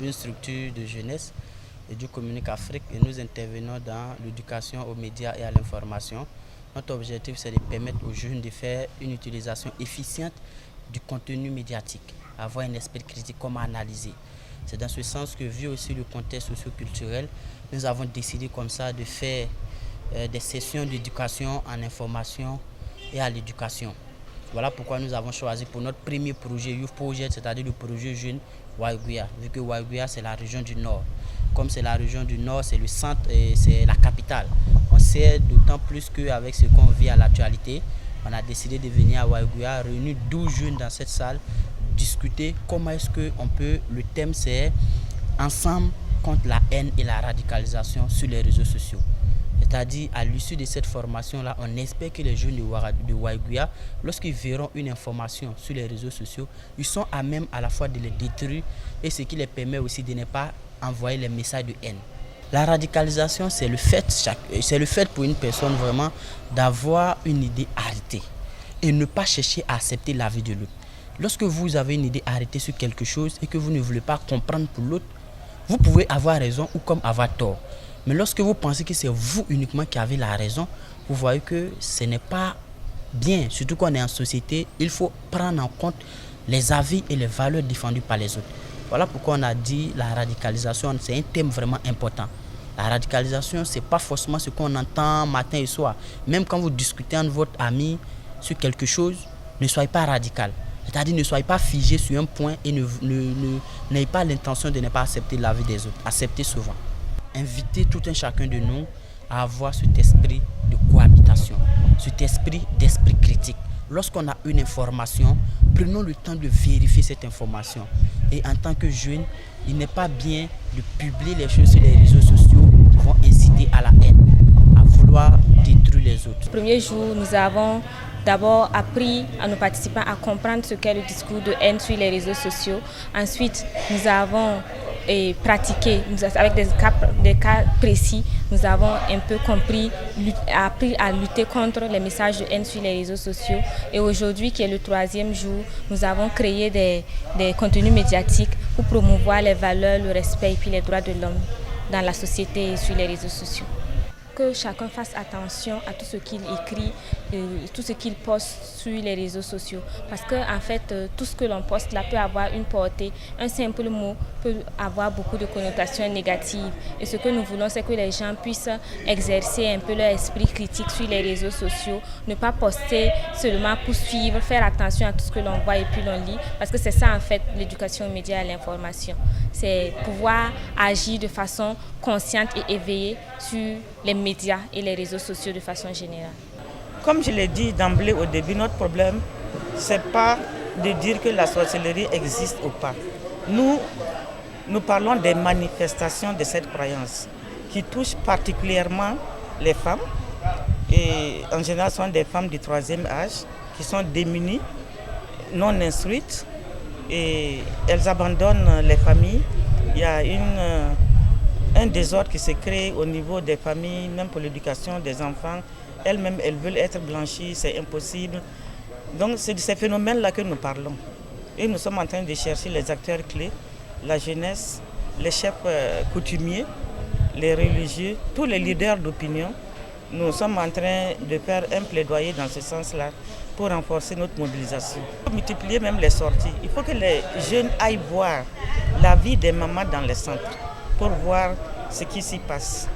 une structure de jeunesse et du Communique Afrique et nous intervenons dans l'éducation aux médias et à l'information. Notre objectif, c'est de permettre aux jeunes de faire une utilisation efficiente du contenu médiatique, avoir un esprit critique, comment analyser. C'est dans ce sens que, vu aussi le contexte socio-culturel, nous avons décidé comme ça de faire des sessions d'éducation en information et à l'éducation. Voilà pourquoi nous avons choisi pour notre premier projet Youth Project, c'est-à-dire le projet jeune Waïgouya, vu que Waïgouya c'est la région du Nord. Comme c'est la région du Nord, c'est le centre et c'est la capitale. On sait d'autant plus qu'avec ce qu'on vit à l'actualité, on a décidé de venir à Waïgouya, réunir 12 jeunes dans cette salle, discuter comment est-ce qu'on peut, le thème c'est ensemble contre la haine et la radicalisation sur les réseaux sociaux. C'est-à-dire, à l'issue de cette formation-là, on espère que les jeunes de Waïgouya, lorsqu'ils verront une information sur les réseaux sociaux, ils sont à même à la fois de les détruire et ce qui les permet aussi de ne pas envoyer les messages de haine. La radicalisation, c'est le fait pour une personne vraiment d'avoir une idée arrêtée et ne pas chercher à accepter l'avis de l'autre. Lorsque vous avez une idée arrêtée sur quelque chose et que vous ne voulez pas comprendre pour l'autre, vous pouvez avoir raison ou comme avoir tort. Mais lorsque vous pensez que c'est vous uniquement qui avez la raison, vous voyez que ce n'est pas bien. Surtout qu'on est en société, il faut prendre en compte les avis et les valeurs défendues par les autres. Voilà pourquoi on a dit la radicalisation, c'est un thème vraiment important. La radicalisation, ce n'est pas forcément ce qu'on entend matin et soir. Même quand vous discutez entre votre ami sur quelque chose, ne soyez pas radical. C'est-à-dire ne soyez pas figé sur un point et n'ayez pas l'intention de ne pas accepter l'avis des autres. Acceptez souvent. Inviter tout un chacun de nous à avoir cet esprit de cohabitation, cet esprit d'esprit critique. Lorsqu'on a une information, prenons le temps de vérifier cette information. Et en tant que jeune, il n'est pas bien de publier les choses sur les réseaux sociaux qui vont inciter à la haine, à vouloir détruire les autres. Le premier jour, nous avons d'abord appris à nos participants à comprendre ce qu'est le discours de haine sur les réseaux sociaux. Ensuite, nous avons pratiqué, avec des cas précis, nous avons un peu compris, appris à lutter contre les messages de haine sur les réseaux sociaux. Et aujourd'hui, qui est le troisième jour, nous avons créé des contenus médiatiques pour promouvoir les valeurs, le respect et puis les droits de l'homme dans la société et sur les réseaux sociaux. Que chacun fasse attention à tout ce qu'il écrit, tout ce qu'il poste sur les réseaux sociaux. Parce que en fait, tout ce que l'on poste là peut avoir une portée. Un simple mot peut avoir beaucoup de connotations négatives. Et ce que nous voulons, c'est que les gens puissent exercer un peu leur esprit critique sur les réseaux sociaux. Ne pas poster seulement pour suivre, faire attention à tout ce que l'on voit et puis l'on lit. Parce que c'est ça en fait l'éducation aux médias et à l'information. C'est pouvoir agir de façon consciente et éveillée sur les médias et les réseaux sociaux de façon générale. Comme je l'ai dit d'emblée au début, notre problème, ce n'est pas de dire que la sorcellerie existe ou pas. Nous parlons des manifestations de cette croyance qui touchent particulièrement les femmes. Et en général, ce sont des femmes du troisième âge qui sont démunies, non instruites, et elles abandonnent les familles. Il y a un désordre qui se crée au niveau des familles, même pour l'éducation des enfants. Elles-mêmes, elles veulent être blanchies, c'est impossible. Donc c'est de ces phénomènes-là que nous parlons. Et nous sommes en train de chercher les acteurs clés, la jeunesse, les chefs coutumiers, les religieux, tous les leaders d'opinion. Nous sommes en train de faire un plaidoyer dans ce sens-là pour renforcer notre mobilisation. Pour multiplier même les sorties, il faut que les jeunes aillent voir la vie des mamans dans les centres pour voir ce qui s'y passe.